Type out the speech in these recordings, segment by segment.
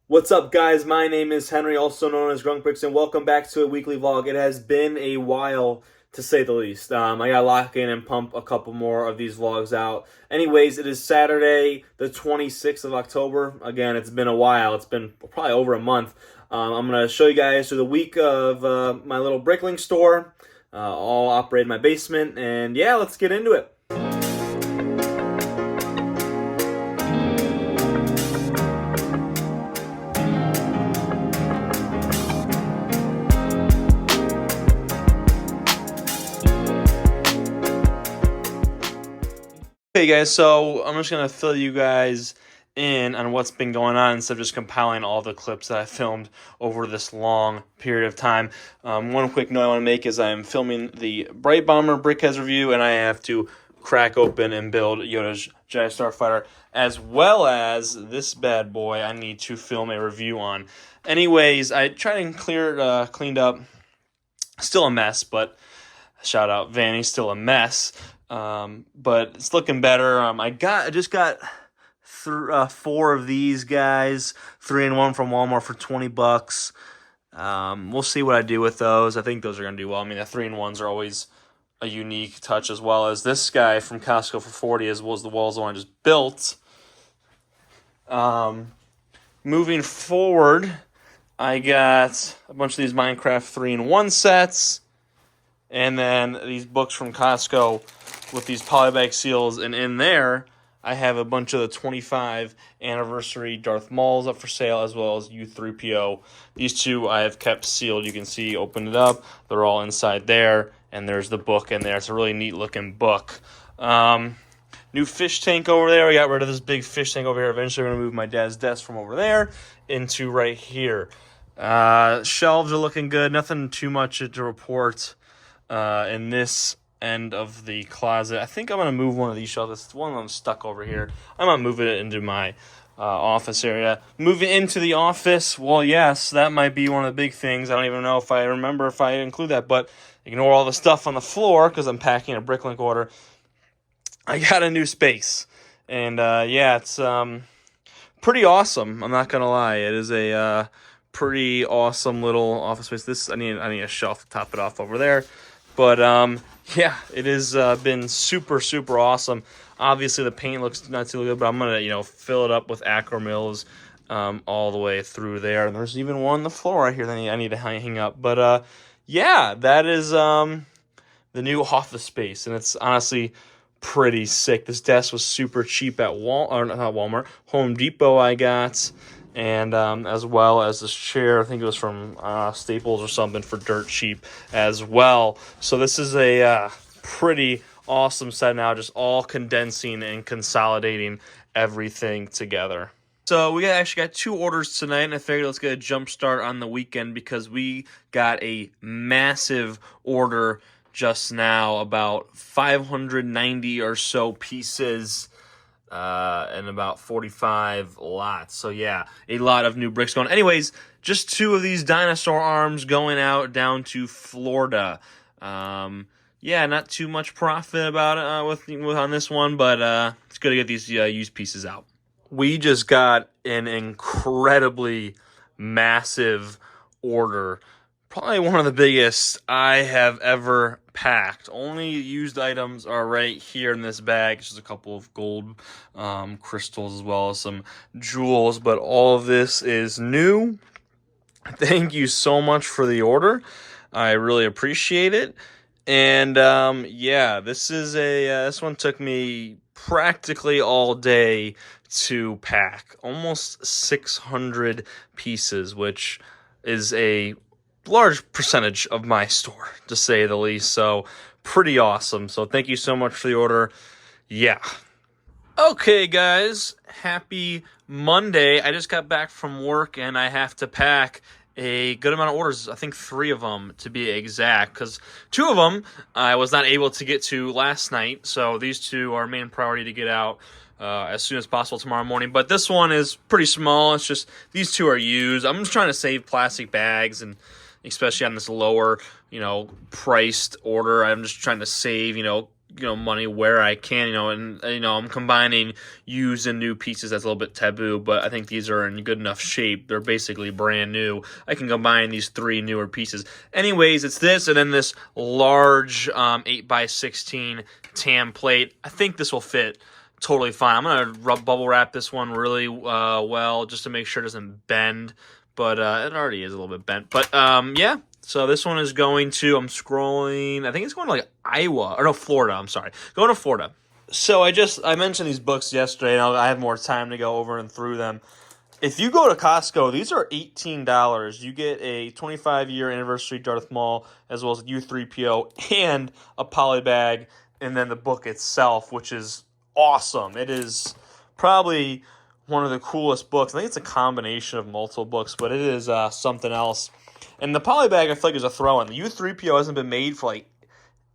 What's up, guys? My name is Henry, also known as Bricks, and welcome back to a weekly vlog. It has been a while, to say the least. I gotta lock in and pump a couple more of these vlogs out. Anyways, it is Saturday, the 26th of October. Again, it's been a while. It's been probably over a month. I'm gonna show you guys through the week of my little BrickLink store, all operated in my basement, and yeah, let's get into it. Okay, guys, so I'm just going to fill you guys in on what's been going on instead of just compiling all the clips that I filmed over this long period of time. One quick note I want to make is I'm filming the Bright Bomber Brickheads review, and I have to crack open and build Yoda's Jedi Starfighter, as well as this bad boy I need to film a review on. Anyways, I tried and cleaned up. Still a mess, but shout out Vanny, still a mess. But it's looking better. I just got 4 of these guys, 3-in-1 from Walmart for $20. We'll see what I do with those. I think those are gonna do well. I mean, the 3-in-1s are always a unique touch, as well as this guy from Costco for $40, as well as the one I just built. Moving forward, I got a bunch of these Minecraft 3-in-1 sets, and then these books from Costco with these polybag seals, and in there I have a bunch of the 25 anniversary Darth Mauls up for sale, as well as U3PO. These two I have kept sealed. You can see, open it up, they're all inside there, and there's the book in there. It's a really neat looking book. New fish tank over there. I got rid of this big fish tank over here. Eventually I'm going to move my dad's desk from over there into right here. Shelves are looking good. Nothing too much to report in this end of the closet. I think I'm going to move one of these shelves. One of them stuck over here. I'm going to move it into my office area. Moving into the office, well, yes, that might be one of the big things. I don't even know if I remember if I include that, but ignore all the stuff on the floor because I'm packing a BrickLink order. I got a new space, and yeah, it's pretty awesome. I'm not going to lie. It is a pretty awesome little office space. I need a shelf to top it off over there. But yeah, it has been super awesome. Obviously, the paint looks not too good, but I'm gonna fill it up with acromills all the way through there. And there's even one on the floor right here that I need to hang up. But yeah, that is the new office space, and it's honestly pretty sick. This desk was super cheap at Walmart, Home Depot. I got. And as well as this chair, I think it was from Staples or something, for dirt cheap as well. So this is a pretty awesome set now, just all condensing and consolidating everything together. So we actually got 2 orders tonight, and I figured let's get a jump start on the weekend because we got a massive order just now, about 590 or so pieces. And about 45 lots. So yeah, a lot of new bricks going. Anyways, just 2 of these dinosaur arms going out down to Florida. Yeah, not too much profit about it on this one, but it's good to get these used pieces out. We just got an incredibly massive order. Probably one of the biggest I have ever packed. Only used items are right here in this bag. Just a couple of gold crystals, as well as some jewels, but all of this is new. Thank you so much for the order. I really appreciate it. And yeah, this one took me practically all day to pack. Almost 600 pieces, which is a large percentage of my store, to say the least. So pretty awesome. So thank you so much for the order. Yeah. Okay, guys, happy Monday. I just got back from work and I have to pack a good amount of orders. I think 3 of them to be exact, because 2 of them I was not able to get to last night. So these 2 are main priority to get out as soon as possible tomorrow morning. But this one is pretty small. It's just these 2 are used. I'm just trying to save plastic bags, and especially on this lower, priced order. I'm just trying to save, money where I can, and I'm combining used and new pieces. That's a little bit taboo, but I think these are in good enough shape. They're basically brand new. I can combine these 3 newer pieces. Anyways, it's this and then this large 8x16 TAM plate. I think this will fit totally fine. I'm going to bubble wrap this one really well just to make sure it doesn't bend, but it already is a little bit bent. But yeah, so this one is going to, I'm scrolling, I think it's going to like Iowa, or no, Florida, I'm sorry. Going to Florida. So I mentioned these books yesterday, and I have more time to go over and through them. If you go to Costco, these are $18. You get a 25-year anniversary Darth Maul, as well as U3PO, and a poly bag, and then the book itself, which is awesome. It is probably one of the coolest books. I think it's a combination of multiple books, but it is something else. And the poly bag, I feel like, is a throw-in. The U3PO hasn't been made for like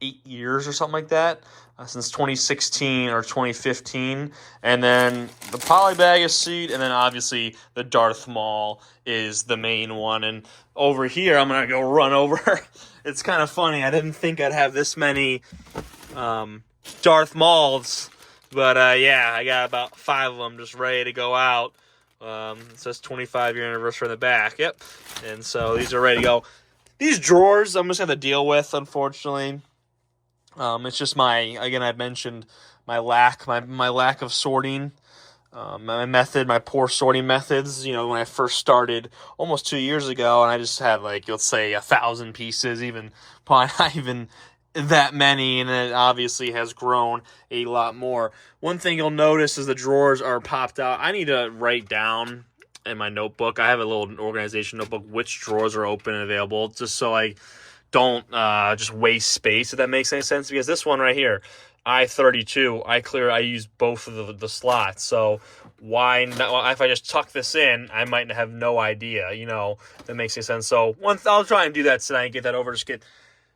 8 years or something like that, since 2016 or 2015. And then the poly bag is sweet, and then obviously the Darth Maul is the main one. And over here, I'm going to go run over. It's kind of funny. I didn't think I'd have this many Darth Mauls, but yeah, I got about 5 of them just ready to go out. It says 25-year anniversary in the back. Yep. And so these are ready to go. These drawers, I'm just going to deal with, unfortunately. It's just I mentioned my lack of sorting, my poor sorting methods, when I first started almost 2 years ago, and I just had let's say 1,000 pieces, probably not even that many, and it obviously has grown a lot more. One thing you'll notice is the drawers are popped out. I need to write down in my notebook. I have a little organization notebook which drawers are open and available, just so I don't just waste space, if that makes any sense, because this one right here, I-32, I use both of the slots, so why not? If I just tuck this in, I might have no idea, that makes any sense. So I'll try and do that tonight and get that over,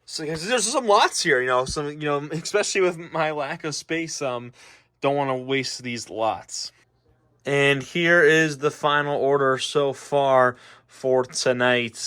so there's some lots here, especially with my lack of space, don't want to waste these lots. And here is the final order so far for tonight.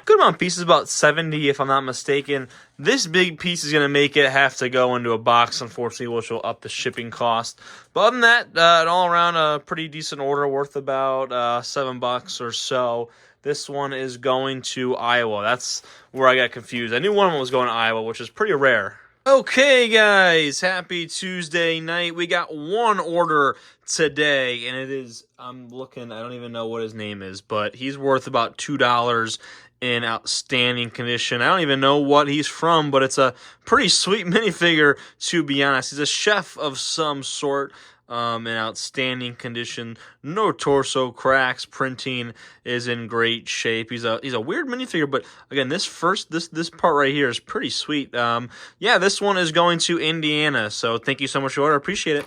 Good amount of pieces, about 70 if I'm not mistaken. This big piece is going to have to go into a box, unfortunately, which will up the shipping cost. But other than that, an all-around a pretty decent order, worth about $7 or so. This one is going to Iowa. That's where I got confused. I knew one of them was going to Iowa, which is pretty rare. Okay, guys, happy Tuesday night. We got one order today, and it is, I'm looking, I don't even know what his name is, but he's worth about $2 in outstanding condition. I don't even know what he's from, but it's a pretty sweet minifigure, to be honest. He's a chef of some sort. In outstanding condition, no torso cracks. Printing is in great shape. He's a weird minifigure, but again, this part right here is pretty sweet. Yeah, this one is going to Indiana. So thank you so much for your order. Appreciate it.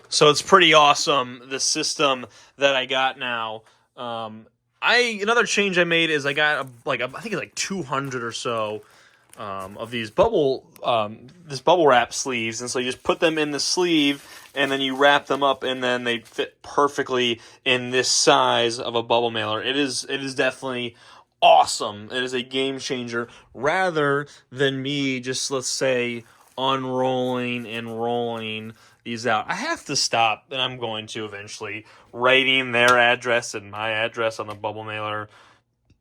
So it's pretty awesome, the system that I got now. Another change I made is I got I think it's like 200 or so of these bubble wrap sleeves, and so you just put them in the sleeve, and then you wrap them up, and then they fit perfectly in this size of a bubble mailer. It is definitely awesome. It is a game changer, rather than me just, let's say, unrolling and rolling these out. I have to stop, and I'm going to eventually, writing their address and my address on the bubble mailer.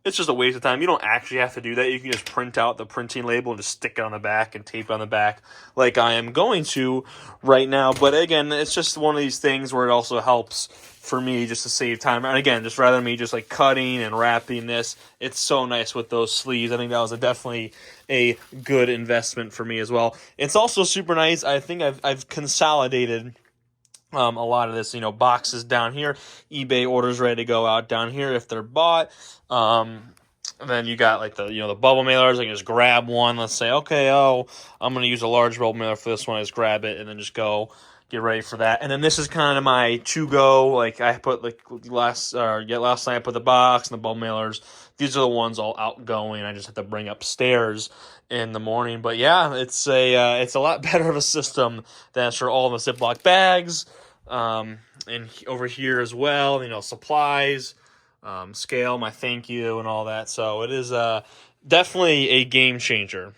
It's just a waste of time. You don't actually have to do that. You can just print out the printing label and just stick it on the back and tape it on the back like I am going to right now. But again, it's just one of these things where it also helps for me just to save time. And again, just rather than me just cutting and wrapping this, it's so nice with those sleeves. I think that was definitely a good investment for me as well. It's also super nice. I think I've consolidated a lot of this, boxes down here, eBay orders ready to go out down here if they're bought. Then you got the bubble mailers. I can just grab one. Let's say, okay, I'm going to use a large bubble mailer for this one. I just grab it and then just go get ready for that. And then this is kind of my to-go. I put last night I put the box and the bubble mailers. These are the ones all outgoing. I just have to bring upstairs in the morning. But yeah, it's a lot better of a system than for all the Ziploc bags. And over here as well, supplies, scale, my thank you, and all that. So it is definitely a game changer.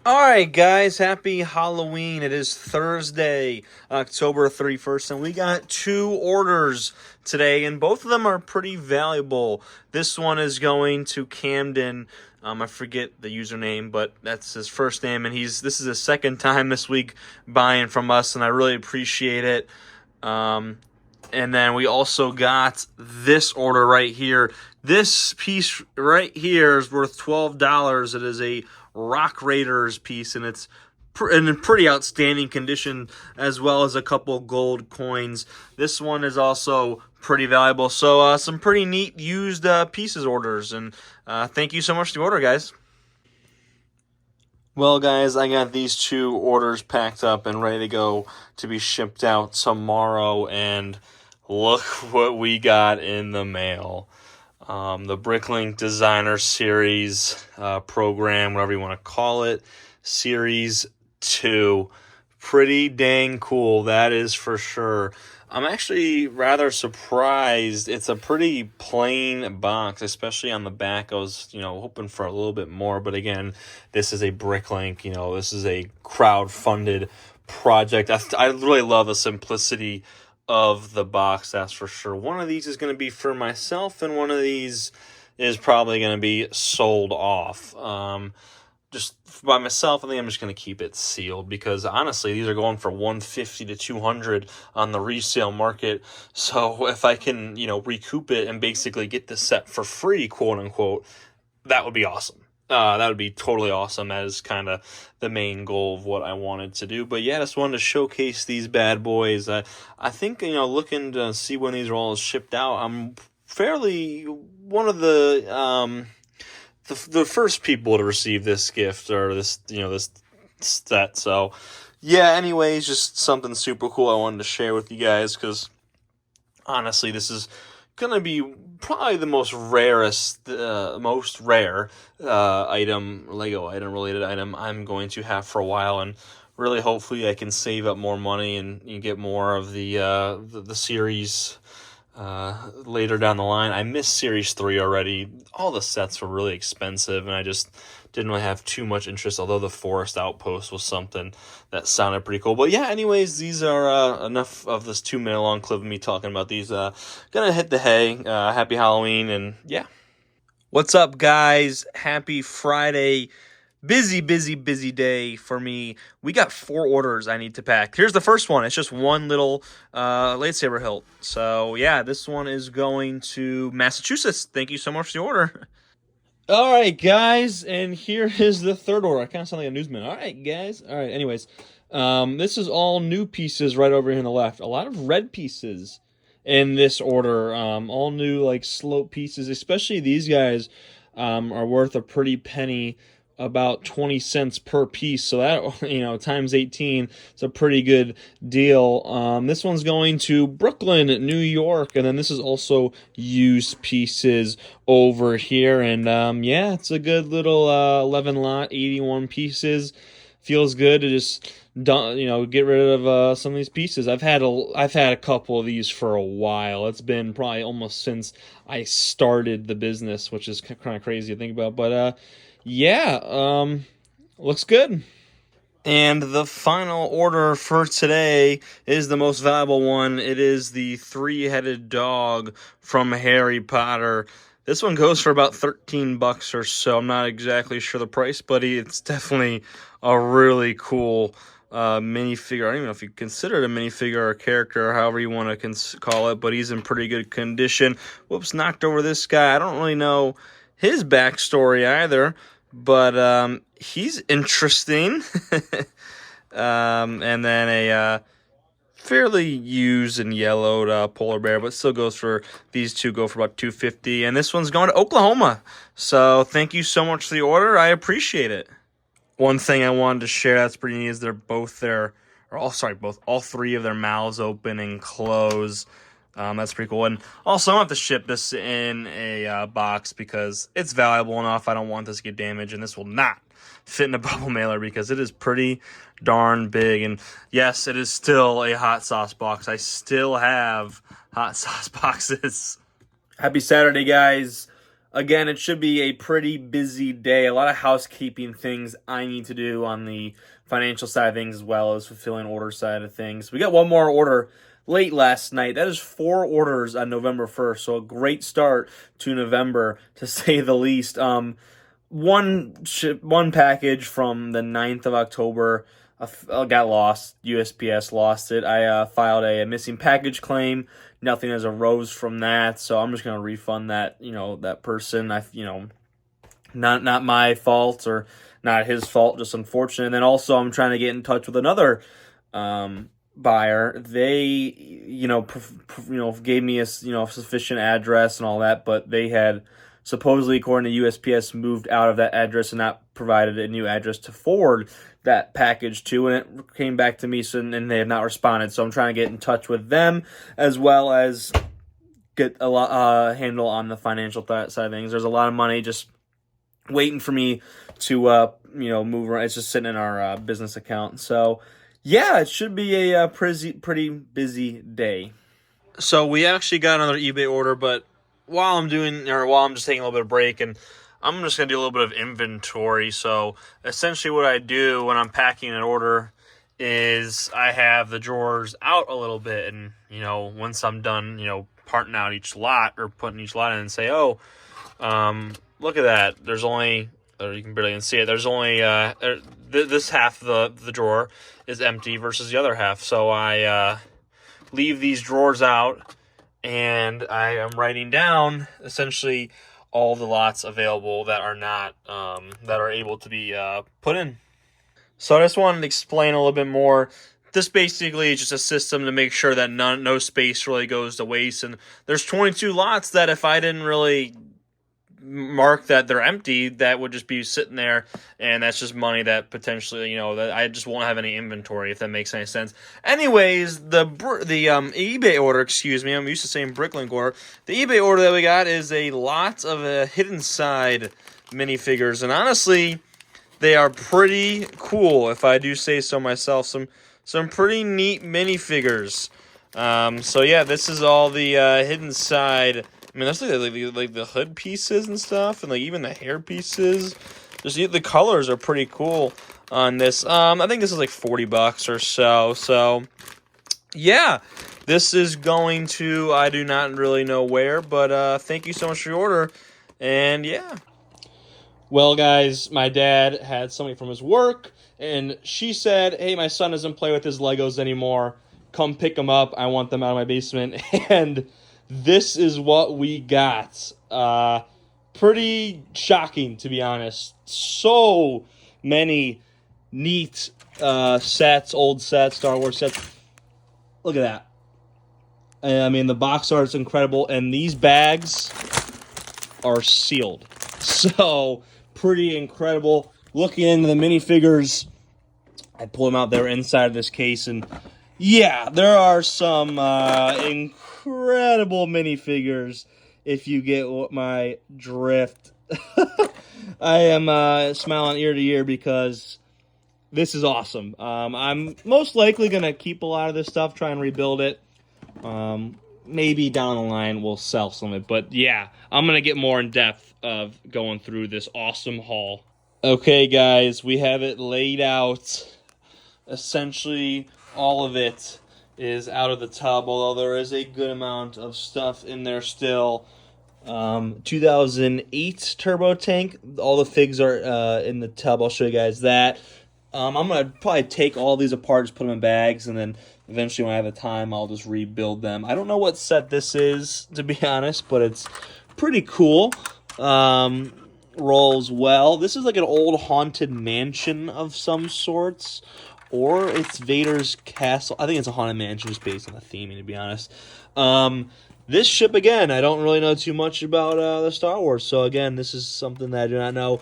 All right, guys, happy Halloween. It is Thursday, October 31st, and we got 2 orders today, and both of them are pretty valuable. This one is going to Camden. I forget the username, but that's his first name, and this is his second time this week buying from us, and I really appreciate it. And then we also got this order right here. This piece right here is worth $12. It is a Rock Raiders piece, and it's in pretty outstanding condition, as well as a couple gold coins. This one is also pretty valuable. So some pretty neat used pieces orders, and thank you so much for the order, guys. Well, guys, I got these 2 orders packed up and ready to go to be shipped out tomorrow, and look what we got in the mail. The BrickLink Designer Series program, whatever you want to call it, Series 2. Pretty dang cool, that is for sure. I'm actually rather surprised. It's a pretty plain box, especially on the back. I was, hoping for a little bit more, but again, this is a BrickLink. This is a crowd-funded project. I really love the simplicity of the box, that's for sure. One of these is going to be for myself, and one of these is probably going to be sold off. Just by myself, I think I'm just going to keep it sealed, because honestly, these are going for $150 to $200 on the resale market. So if I can, recoup it and basically get this set for free, quote unquote, that would be awesome. That would be totally awesome. That is kind of the main goal of what I wanted to do. But yeah, just wanted to showcase these bad boys. I think, looking to see when these are all shipped out, I'm fairly one of the first people to receive this gift, or this set. So yeah, anyways, just something super cool I wanted to share with you guys, because honestly, this is gonna be probably the most rare Lego item related item I'm going to have for a while, and really hopefully I can save up more money and you get more of the series later down the line. I missed Series 3 already. All the sets were really expensive, and I just didn't really have too much interest, although the Forest Outpost was something that sounded pretty cool. But yeah, anyways, these are enough of this 2-minute long clip of me talking about these. Gonna hit the hay. Happy Halloween, and yeah. What's up, guys? Happy Friday. Busy day for me. We got 4 orders I need to pack. Here's the first one. It's just one little lightsaber hilt. So yeah, this one is going to Massachusetts. Thank you so much for the order. All right, guys, and here is the third order. I kind of sound like a newsman. All right, guys. All right, anyways, this is all new pieces right over here on the left. A lot of red pieces in this order. All new, like, slope pieces. Especially these guys are worth a pretty penny, about 20 cents per piece. So that, times 18, it's a pretty good deal. This one's going to Brooklyn, New York, and then this is also used pieces over here. And yeah, it's a good little 11 lot, 81 pieces. Feels good to just get rid of some of these pieces. I've had a couple of these for a while. It's been probably almost since I started the business, which is kind of crazy to think about. But yeah, looks good. And the final order for today is the most valuable one. It is the 3-headed dog from Harry Potter. This one goes for about $13 or so. I'm not exactly sure the price, but it's definitely a really cool minifigure. I don't even know if you consider it a minifigure or a character, or however you want to call it, but he's in pretty good condition. Whoops, knocked over this guy. I don't really know his backstory either, but he's interesting. And then a fairly used and yellowed polar bear, but still goes for, these two go for about $250, and this one's going to Oklahoma. So thank you so much for the order. I appreciate it. One thing I wanted to share that's pretty neat is all 3 of their mouths open and close. That's pretty cool. And also, I'm going to have to ship this in a box, because it's valuable enough. I don't want this to get damaged, and this will not fit in a bubble mailer because it is pretty darn big. And yes, it is still a hot sauce box. I still have hot sauce boxes. Happy Saturday, guys. again, it should be a pretty busy day. A lot of housekeeping things I need to do on the financial side of things as well as fulfilling order side of things. We got one more order late last night. That is 4 orders on November 1st, so a great start to November, to say the least. One package from the 9th of October got lost. USPS lost it. I filed a missing package claim. Nothing has arose from that, so I'm just gonna refund that that person. Not my fault or not his fault, just unfortunate. And then also I'm trying to get in touch with another buyer. They gave me a sufficient address and all that, but they had supposedly, according to USPS, moved out of that address and not provided a new address to forward that package to, and it came back to me, and they have not responded. So I'm trying to get in touch with them as well as get a handle on the financial side of things. There's a lot of money just waiting for me to move around. It's just sitting in our business account. So yeah, it should be a pretty busy day. So we actually got another eBay order, but while I'm just taking a little bit of break, and I'm just going to do a little bit of inventory. So essentially what I do when I'm packing an order is I have the drawers out a little bit, and once I'm done parting out each lot or putting each lot in, and say, look at that, there's only, or you can barely even see it, there's only this half of the drawer is empty versus the other half. So I leave these drawers out, and I am writing down essentially all the lots available that are not that are able to be put in. So I just wanted to explain a little bit more. This basically is just a system to make sure that no space really goes to waste. And there's 22 lots that if I didn't really mark that they're empty, that would just be sitting there, and that's just money that potentially that I just won't have any inventory, if that makes any sense. Anyways, the eBay order, excuse me, I'm used to saying BrickLink order. The eBay order that we got is a lot of hidden side minifigures, and honestly, they are pretty cool, if I do say so myself. Some pretty neat minifigures. So yeah, this is all the hidden side. I mean, that's like the hood pieces and stuff, and like even the hair pieces. Just the colors are pretty cool on this. I think this is like $40 or so. So yeah, this is going to, I do not really know where, but thank you so much for your order. And yeah. Well, guys, my dad had somebody from his work, and she said, hey, my son doesn't play with his Legos anymore. Come pick them up. I want them out of my basement. And this is what we got. Pretty shocking, to be honest. So many neat sets, old sets, Star Wars sets. Look at that. I mean, the box art is incredible, and these bags are sealed. So, pretty incredible. Looking into the minifigures, I pull them out there inside of this case, and yeah, there are some incredible minifigures, if you get my drift. I am smiling ear to ear because this is awesome. I'm most likely going to keep a lot of this stuff, try and rebuild it. Maybe down the line we'll sell some of it. But yeah, I'm going to get more in depth of going through this awesome haul. Okay, guys, we have it laid out. Essentially, all of it is out of the tub, although there is a good amount of stuff in there still. 2008 turbo tank. All the figs are in the tub. I'll show you guys that. I'm going to probably take all these apart, just put them in bags, and then eventually when I have the time, I'll just rebuild them. I don't know what set this is, to be honest, but it's pretty cool. Rolls well. This is like an old haunted mansion of some sorts, or it's Vader's castle. I think it's a haunted mansion just based on the theming, to be honest. This ship, again, I don't really know too much about the Star Wars, so again, this is something that I do not know.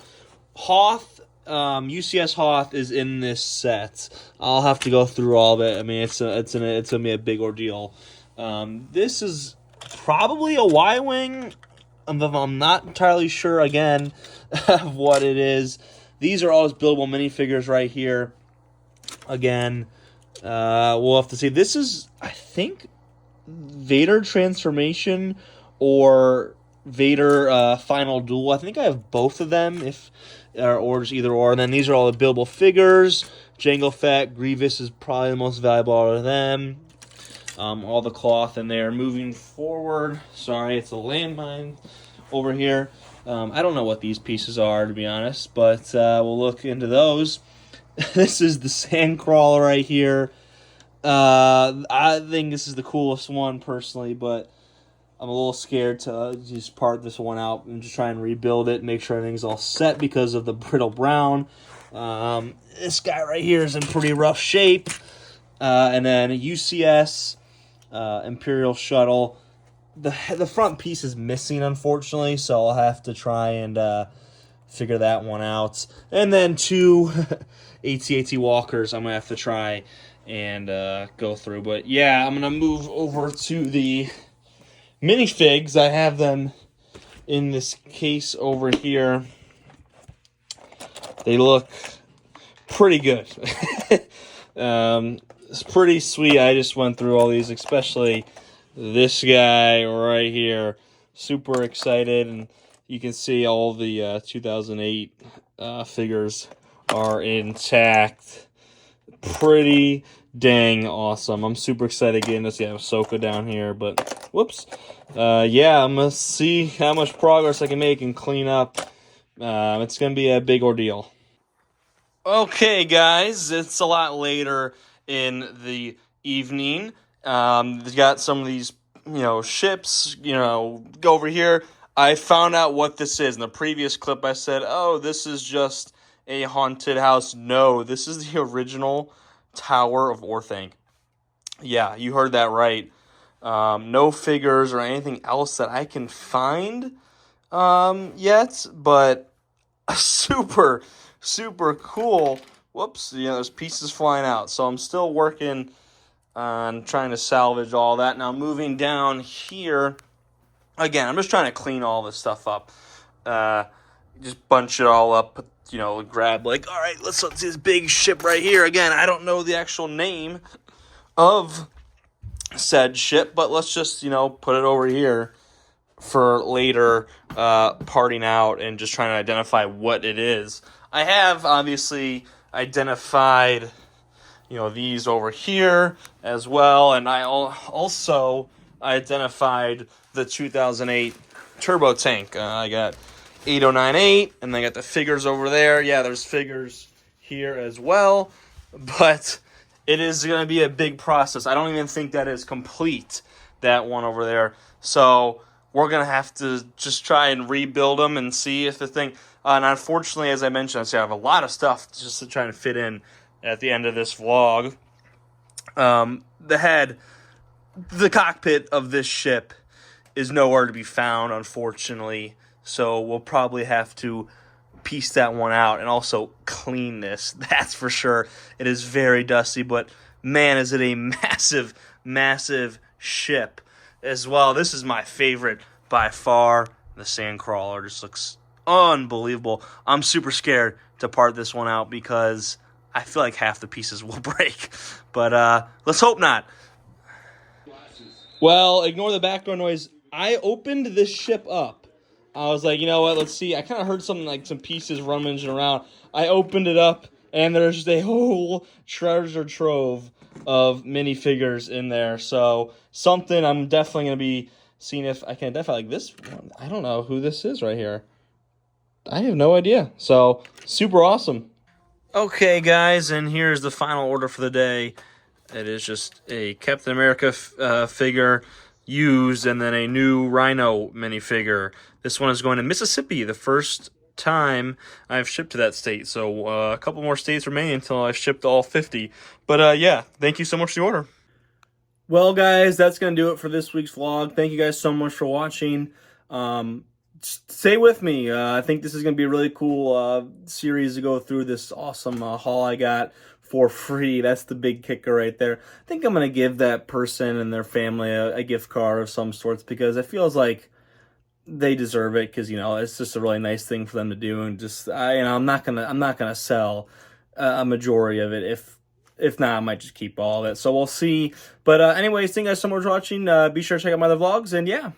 Hoth, UCS Hoth is in this set. I'll have to go through all of it. I mean, it's gonna be a big ordeal. This is probably a Y-wing. I'm not entirely sure, again, of what it is. These are all buildable minifigures right here. Again, we'll have to see. This is, I think, Vader transformation or Vader Final Duel. I think I have both of them, or just either or. And then these are all the buildable figures. Jango Fett, Grievous is probably the most valuable out of them. All the cloth in there. Moving forward, sorry, it's a landmine over here. I don't know what these pieces are, to be honest, but we'll look into those. This is the Sandcrawler right here. I think this is the coolest one, personally, but I'm a little scared to just part this one out and just try and rebuild it, make sure everything's all set because of the brittle brown. This guy right here is in pretty rough shape. And then a UCS Imperial Shuttle. The front piece is missing, unfortunately, so I'll have to try and figure that one out. And then two AT-AT Walkers I'm going to have to try and go through. But yeah, I'm going to move over to the minifigs. I have them in this case over here. They look pretty good. It's pretty sweet. I just went through all these, especially this guy right here. Super excited, and you can see all the 2008 figures are intact. Pretty dang awesome. I'm super excited getting this. Yeah, Ahsoka down here, but whoops. Yeah, I'm going to see how much progress I can make and clean up. It's going to be a big ordeal. Okay, guys, it's a lot later in the evening. They've got some of these, ships, go over here. I found out what this is. In the previous clip, I said, oh, this is just a haunted house. No, this is the original Tower of Orthanc. Yeah, you heard that right. No figures or anything else that I can find yet, but super cool. Whoops, there's pieces flying out. So I'm still working on trying to salvage all that. Now moving down here, again, I'm just trying to clean all this stuff up. Just bunch it all up, grab all right, let's see this big ship right here. Again, I don't know the actual name of said ship, but let's just, put it over here for later parting out and just trying to identify what it is. I have obviously identified, these over here as well, and I also identified the 2008 turbo tank. I got 8098, and I got the figures over there. Yeah, there's figures here as well, but it is going to be a big process. I don't even think that is complete, that one over there. So we're going to have to just try and rebuild them and see if the thing... and unfortunately, as I mentioned, I have a lot of stuff just to try and fit in at the end of this vlog. The cockpit of this ship is nowhere to be found, unfortunately. So we'll probably have to piece that one out and also clean this. That's for sure. It is very dusty, but man, is it a massive, massive ship as well. This is my favorite by far. The Sandcrawler just looks unbelievable. I'm super scared to part this one out because I feel like half the pieces will break. But let's hope not. Well, ignore the background noise. I opened this ship up. I was like, you know what, let's see. I kind of heard something like some pieces rummaging around. I opened it up, and there's just a whole treasure trove of minifigures in there. So something I'm definitely going to be seeing if I can identify. Like this one, I don't know who this is right here. I have no idea. So super awesome. Okay, guys, and here's the final order for the day. It is just a Captain America figure used, and then a new Rhino minifigure. This one is going to Mississippi, the first time I've shipped to that state. So a couple more states remain until I've shipped all 50. But yeah, thank you so much for the order. Well, guys, that's going to do it for this week's vlog. Thank you guys so much for watching. Stay with me. I think this is going to be a really cool series to go through this awesome haul I got for free. That's the big kicker right there. I think I'm going to give that person and their family a gift card of some sorts because it feels like they deserve it because, it's just a really nice thing for them to do. And just, I'm not gonna sell a majority of it. If not, I might just keep all of it. So we'll see. But anyways, thank you guys so much for watching. Be sure to check out my other vlogs. And yeah.